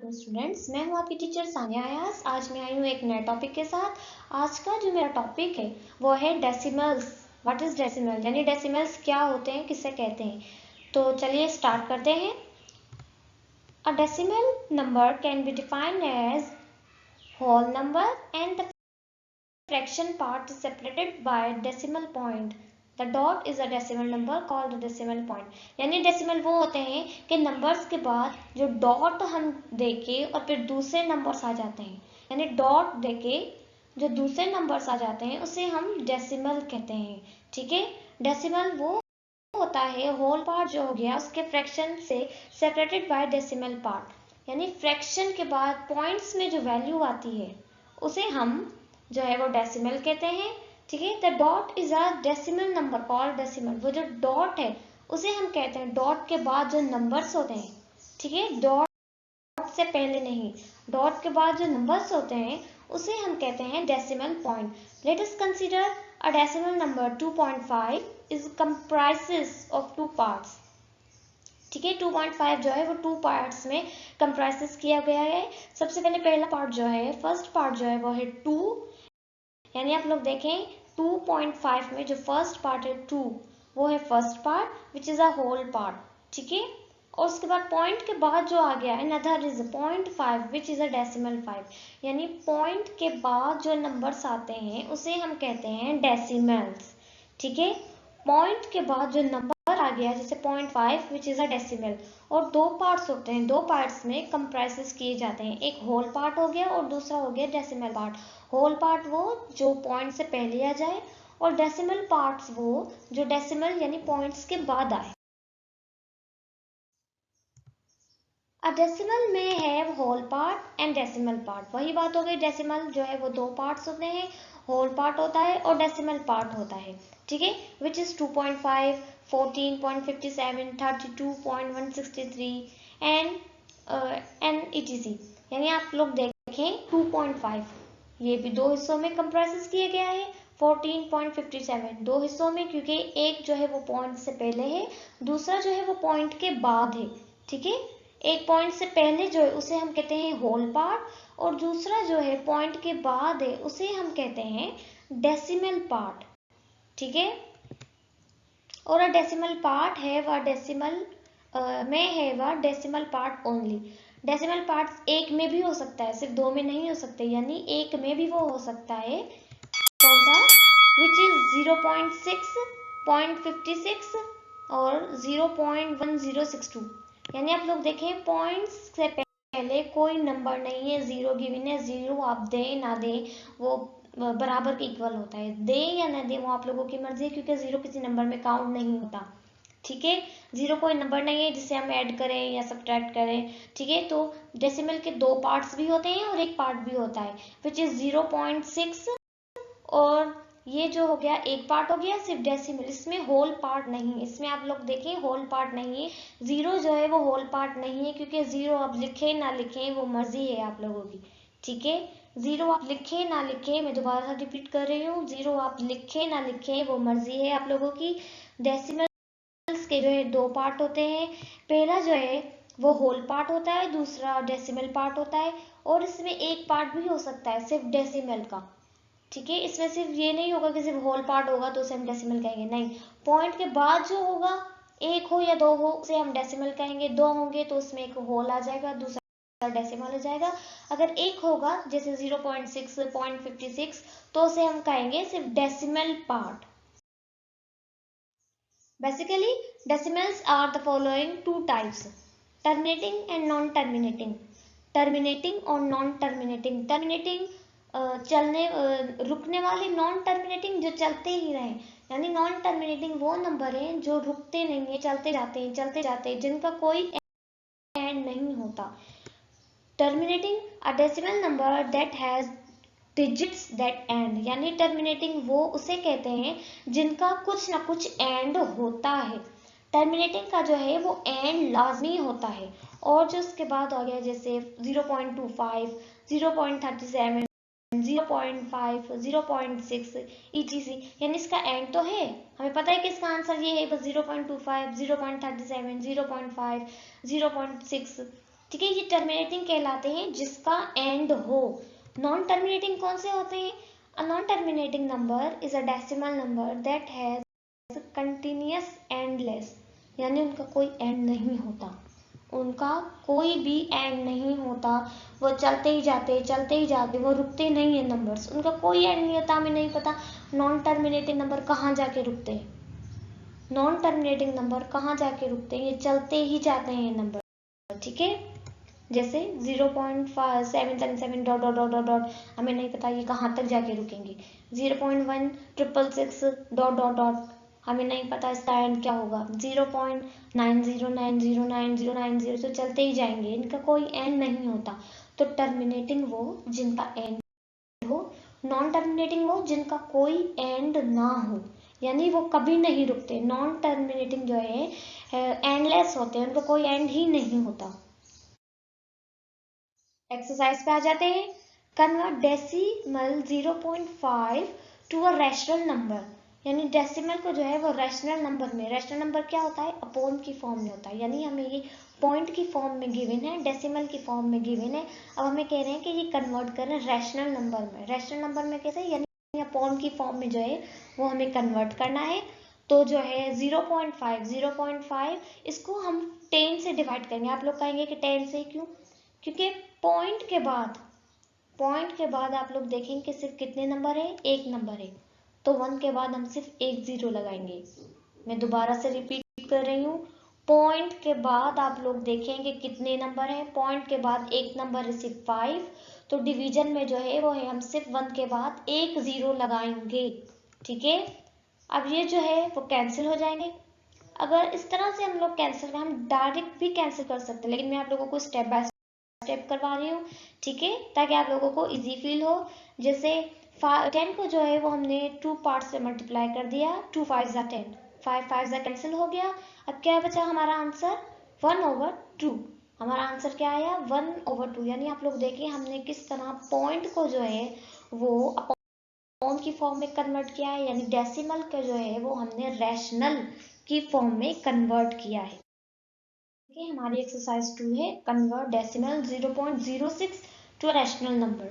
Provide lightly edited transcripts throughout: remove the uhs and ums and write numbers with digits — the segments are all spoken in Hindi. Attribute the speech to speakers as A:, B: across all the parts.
A: स्टूडेंट्स, मैं हूं आपकी टीचर सानिया अयाज। आज मैं आई हूं एक नए टॉपिक के साथ। आज का जो मेरा टॉपिक है वो है डेसिमल्स। व्हाट इज डेसिमल, यानी डेसिमल्स क्या होते हैं, किसे कहते हैं। तो चलिए स्टार्ट करते हैं। A decimal number can be defined as whole number and the fraction part is separated by decimal point. The dot is a decimal number called the decimal point. यानी डेसिमल वो होते हैं कि नंबर्स के बाद जो डॉट हम देके और फिर दूसरे नंबर्स आ जाते हैं, यानी डॉट देके जो दूसरे नंबर्स आ जाते हैं उसे हम डेसिमल कहते हैं। ठीक है, डेसिमल वो होता है होल पार्ट जो हो गया उसके फ्रैक्शन से सेपरेटेड बाय डेसिमल पार्ट, यानी फ्रैक्शन के बाद पॉइंट्स में जो वैल्यू आती है उसे हम जो है वो डेसिमल कहते हैं। ठीक है, the dot is a decimal number called decimal. वो जो डॉट है उसे हम कहते हैं डॉट के बाद जो नंबर्स होते हैं। ठीक है, डॉट से पहले नहीं, डॉट के बाद जो नंबर्स होते हैं उसे हम कहते हैं decimal point. Let us consider a decimal number 2.5 is comprises of two parts. ठीक है, 2.5 जो है वो टू पार्ट्स में कंप्राइजेस किया गया है। सबसे पहले पहला पार्ट जो है, फर्स्ट पार्ट जो है वो है 2, यानी आप लोग देखें 2.5 में जो फर्स्ट पार्ट है 2, वो है first part which is a whole part. ठीक है, और उसके बाद पॉइंट के बाद जो आ गया है another is 0.5 which is a decimal 5, यानी पॉइंट के बाद जो नंबर्स आते हैं उसे हम कहते हैं डेसिमल्स। ठीक है, पॉइंट के बाद जो नंबर आ गया जैसे 0.5 विच इज अ डेसिमल, और दो पार्ट्स होते हैं, दो पार्ट्स में कंप्राइजेस किए जाते हैं, एक होल पार्ट हो गया और दूसरा हो गया डेसिमल पार्ट। होल पार्ट वो जो पॉइंट से पहले आ जाए और डेसिमल पार्ट्स वो जो डेसिमल यानी पॉइंट्स के बाद आए। अ डेसिमल में है whole part and decimal part. वही बात हो गई, डेसिमल जो है वो दो पार्ट्स होते हैं, होल पार्ट होता है और डेसिमल पार्ट होता है। ठीक है, विच इज 2.5, 14.57, 32.163 एंड etc। यानी आप लोग देखें 2.5 ये भी दो हिस्सों में कंप्रेस किया गया है, 14.57 दो हिस्सों में, क्योंकि एक जो है वो पॉइंट से पहले है, दूसरा जो है वो पॉइंट के बाद है। ठीक है, एक पॉइंट से पहले जो है उसे हम कहते हैं होल पार्ट और दूसरा जो है पॉइंट के बाद है उसे हम कहते हैं डेसिमल पार्ट। ठीक है, और अ डेसिमल पार्ट है वह डेसिमल में है वह decimal part only. Decimal part एक में भी हो सकता है, सिर्फ दो में नहीं हो सकते, यानी एक में भी वो हो सकता है। कौन सा, विच इज 0.6, 0.56 और 0.1062। यानी आप लोग देखें पॉइंट्स से पहले कोई नंबर नहीं है, जीरो गिवन है, जीरो आप दें ना दें वो बराबर के इक्वल होता है, दे या ना दे वो आप लोगों की मर्जी है, क्योंकि जीरो किसी नंबर में काउंट नहीं होता। ठीक है, जीरो कोई नंबर नहीं है जिसे हम ऐड करें या सब्ट्रैक्ट करें। ठीक है, तो डेसिमल के दो पार्ट्स भी होते हैं और एक पार्ट भी होता है विच इज 0.6, और ये जो हो गया एक पार्ट हो गया सिर्फ डेसिमल, इसमें होल पार्ट नहीं है, इसमें आप लोग देखें होल पार्ट नहीं है। जीरो जो है वो होल पार्ट नहीं है, क्योंकि जीरो आप लिखे ना लिखें वो मर्जी है आप लोगों की। ठीक है, जीरो आप लिखे ना लिखे, मैं दोबारा रिपीट कर रही हूँ, जीरो आप लिखे ना लिखे वो मर्जी है आप लोगों की। डेसिमल्स के जो है दो पार्ट होते हैं, पहला जो है वो होल पार्ट होता है, दूसरा डेसिमल पार्ट होता है, और इसमें एक पार्ट भी हो सकता है सिर्फ डेसिमल का। ठीक है, इसमें सिर्फ ये नहीं होगा कि सिर्फ होल पार्ट होगा तो उसे हम डेसिमल कहेंगे, नहीं, पॉइंट के बाद जो होगा एक हो या दो हो उसे हम डेसिमल कहेंगे, दो होंगे तो उसमें एक होल आ जाएगा, दूसरा डेसिमल हो जाएगा। अगर एक होगा जैसे 0.6, 0.56 तो उसे हम कहेंगे सिर्फ decimal part. Basically decimals are the following two types: terminating and non terminating। terminating और non terminating। terminating चलने रुकने वाले, नॉन टर्मिनेटिंग जो चलते ही रहे, यानी नॉन टर्मिनेटिंग वो नंबर हैं जो रुकते नहीं है, चलते जाते हैं चलते जाते हैं, जिनका कोई एंड नहीं होता। Terminating a decimal number that has digits that and, यानी टर्मिनेटिंग वो उसे कहते हैं जिनका कुछ ना कुछ एंड होता है। टर्मिनेटिंग का जो है वो एंड लाजमी होता है। और जो उसके बाद आ गया जैसे 0.25, 0.37, 0.5, 0.6 etc, यानी इसका एंड तो है, हमें पता है कि इसका आंसर ये है बस 0.25, 0.37, 0.5, 0.6। ठीक है, ये टर्मिनेटिंग कहलाते हैं जिसका एंड हो। नॉन टर्मिनेटिंग कौन से होते हैं? A non terminating number is a decimal number that has continuous endless, यानी उनका कोई एंड नहीं होता, उनका कोई भी एंड नहीं होता, वो चलते ही जाते, वो रुकते नहीं है नंबर्स, उनका कोई एंड नहीं होता। हमें नहीं पता नॉन टर्मिनेटिंग नंबर कहाँ जाके रुकते हैं, नॉन टर्मिनेटिंग नंबर कहाँ जाके रुकते हैं, ये चलते ही जाते हैं नंबर। ठीक है, जैसे 0.777 dot dot dot dot dot, हमें नहीं पता ये कहाँ तक जाके रुकेंगे। 0.1666 डॉट डॉट डॉट, हमें नहीं पता इसका एंड क्या होगा। 0.90909090 तो चलते ही जाएंगे, इनका कोई एंड नहीं होता। तो टर्मिनेटिंग वो जिनका एंड हो, नॉन टर्मिनेटिंग वो जिनका कोई एंड ना हो, यानी वो कभी नहीं रुकते। नॉन टर्मिनेटिंग जो है एंडलेस होते हैं, उनका कोई एंड ही नहीं होता। एक्सरसाइज पे आ जाते हैं। Convert decimal 0.5 to a rational number, यानी डेसिमल को जो है वो रैशनल नंबर में, रैशनल नंबर क्या होता है? अपॉन की फॉर्म में होता है, यानी हमें ये पॉइंट की फॉर्म में गिवन है, डेसिमल की फॉर्म में गिवन है। अब हमें कह रहे हैं कि ये कन्वर्ट करें रैशनल नंबर में। रैशनल नंबर में कैसे? यानी अपॉन की फॉर्म में जो है वो हमें कन्वर्ट करना है। तो जो है 0.5 इसको हम 10 से डिवाइड करेंगे। आप लोग कहेंगे कि 10 से क्यों? क्योंकि पॉइंट के बाद आप लोग देखेंगे कि सिर्फ कितने नंबर है? एक नंबर है, तो 1 के बाद हम सिर्फ एक जीरो लगाएंगे। मैं दोबारा से रिपीट कर रही हूँ, पॉइंट के बाद आप लोग देखेंगे कितने नंबर हैं, पॉइंट के बाद एक नंबर है सिर्फ 5, तो डिवीजन में जो है वो है हम सिर्फ 1 के बाद एक जीरो लगाएंगे। ठीक है, अब ये जो है वो कैंसिल हो जाएंगे। अगर इस तरह से हम लोग कैंसिल करें, हम डायरेक्ट भी कैंसिल कर सकते हैं, लेकिन मैं आप लोगों को स्टेप बाय स्टेप करवा रही हूँ। ठीक है, ताकि आप लोगों को इजी फील हो। जैसे 10 को जो है वो हमने 2 पार्ट से मल्टीप्लाई कर दिया, 2 5 जा 10, 5 5 जा कैंसिल हो गया। अब क्या बचा हमारा आंसर? 1/2। हमारा आंसर क्या आया? 1/2। यानी आप लोग देखिए हमने किस तरह पॉइंट को जो है वो अपॉन की फॉर्म में कन्वर्ट किया है, यानी डेसिमल का जो है वो हमने रैशनल की फॉर्म में कन्वर्ट किया है। हमारी एक्सरसाइज 2 है convert decimal 0.06 to rational number.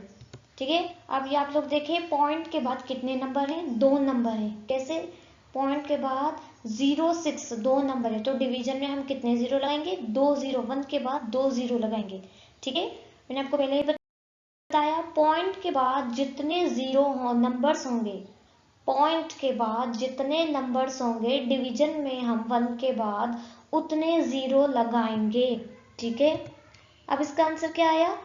A: ठीक है, अब ये आप लोग देखें पॉइंट के बाद कितने नंबर हैं? 2 नंबर हैं। कैसे? पॉइंट के बाद 0.6 2 नंबर है, तो डिवीजन में हम कितने जीरो लगाएंगे? 2 जीरो, 1 के बाद 2 जीरो लगाएंगे। ठीक है, मैंने आपको पहले ही बताया पॉइंट के बाद जितने जीरो नंबर्स होंगे, पॉइंट के बाद जितने नंबर्स होंगे डिवीजन में हम 1 के बाद उतने जीरो लगाएंगे। ठीक है, अब इसका आंसर क्या आया?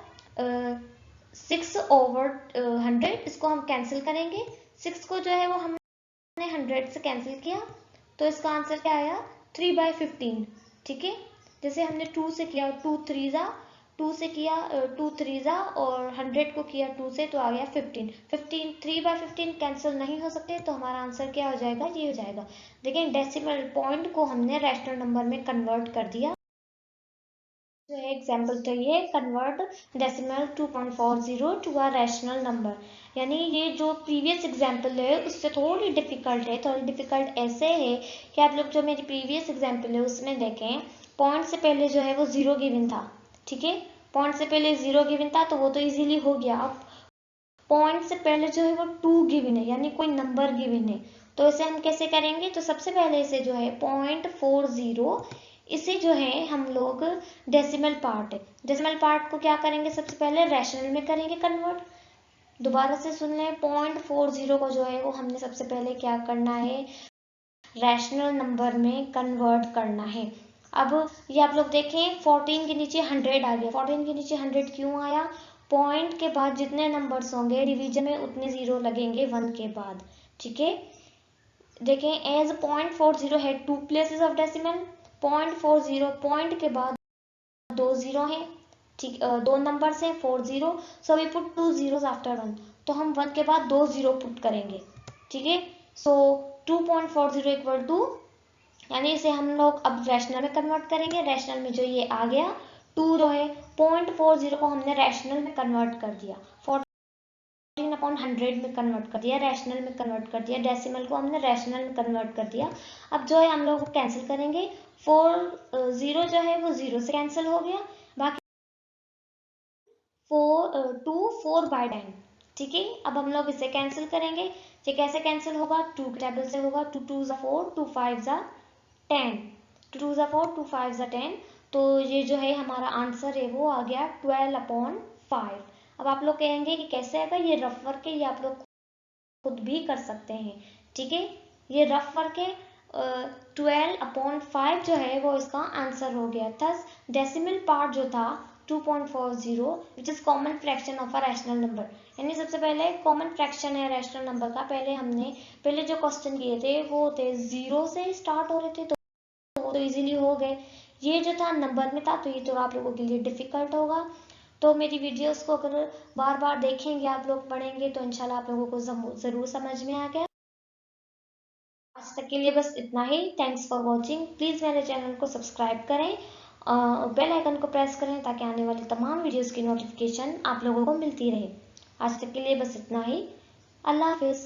A: 6/100। इसको हम कैंसिल करेंगे, 6 को जो है वो हमने 100 से कैंसिल किया, तो इसका आंसर क्या आया? 3/15। ठीक है, जैसे हमने 2 से किया, 2 3 जा 2 से किया, 2 3 जा और 100 को किया 2 से, तो आ गया 15। 3/15 कैंसिल नहीं हो सकते, तो हमारा आंसर क्या हो जाएगा? ये हो जाएगा। देखिए डेसिमल पॉइंट को हमने रैशनल नंबर में कन्वर्ट कर दिया। जो है एग्जाम्पल तो ये convert decimal 2.40 to a rational number, यानी ये जो प्रीवियस एग्जाम्पल है उससे थोड़ी डिफिकल्ट है। थोड़ी डिफिकल्ट ऐसे है कि आप लोग जो मेरी प्रीवियस एग्जाम्पल है उसमें देखें, पॉइंट से पहले जो है वो जीरो गिवन था। ठीक है, पॉइंट से पहले जीरो गिवन था, तो वो तो इजीली हो गया। अब पॉइंट से पहले जो है वो 2 गिवन है, यानी कोई नंबर गिवन है, तो इसे हम कैसे करेंगे? तो सबसे पहले इसे जो है 0.40, इसे जो है हम लोग डेसिमल पार्ट है, डेसिमल पार्ट को क्या करेंगे? सबसे पहले रैशनल में करेंगे कन्वर्ट। दोबारा से सुन लें, 0.40 को जो है वो हमने सबसे पहले क्या करना है? रैशनल नंबर में कन्वर्ट करना है। अब ये आप लोग देखें 14 के नीचे 100 आ गया। 14 के नीचे 100 क्यों आया? पॉइंट के बाद जितने नंबर्स होंगे डिवीजन में उतने जीरो लगेंगे 1 के बाद। ठीक है, देखें एज 0.40 है 2 प्लेसेस ऑफ डेसिमल, 0.40 पॉइंट के बाद 2 जीरो हैं, ठीक, 2 नंबर्स हैं 4 0, so we put 2 zeros after 1, तो हम 1 के बाद 2 0 पुट करेंगे, ठीक है। सो 2.40 इक्वल टू, यानी इसे हम लोग अब रैशनल में कन्वर्ट करेंगे। रैशनल में जो ये आ गया 2 जो है 0.40 को हमने रैशनल में कन्वर्ट कर दिया, 14/100 में कन्वर्ट कर दिया, रैशनल में कन्वर्ट कर दिया, डेसिमल को हमने रैशनल में कन्वर्ट कर दिया। अब जो है हम लोग कैंसिल करेंगे, 4 0 जो है वो 0 से कैंसिल हो गया, बाकी 4/10, ठीक है। अब हम लोग इसे कैंसिल करेंगे। ये कैसे कैंसिल होगा, 2 के टेबल से होगा, 2 2 4, 2 5 10, 2 2 4, 2 5 10, तो ये जो है हमारा आंसर है वो आ गया 12/5। अब आप लोग कहेंगे कि कैसे आएगा, ये रफ वर्क है, ये आप लोग खुद भी कर सकते हैं, ठीक है। ये रफ वर्क है, 12/5 जो है वो इसका आंसर हो गया। थस डेसिमल पार्ट जो था 2.40 which is common fraction of a rational number, यानी सबसे पहले कॉमन फ्रैक्शन है रैशनल नंबर का। पहले जो क्वेश्चन किए थे वो थे 0 से स्टार्ट हो रहे थे, तो वो तो इजीली हो गए। ये जो था नंबर में था, तो ये तो आप लोगों के लिए डिफिकल्ट होगा। तो मेरी वीडियोस को अगर बार बार देखेंगे, आप लोग पढ़ेंगे, तो इंशाल्लाह आप लोगों को ज़रूर समझ में आ गया। आज तक के लिए बस इतना ही। Thanks for watching. प्लीज़ मेरे चैनल को सब्सक्राइब करें, बेल आइकन को प्रेस करें, ताकि आने वाली तमाम वीडियोस की नोटिफिकेशन आप लोगों को मिलती रहे। आज तक के लिए बस इतना ही। अल्लाह हाफिज़।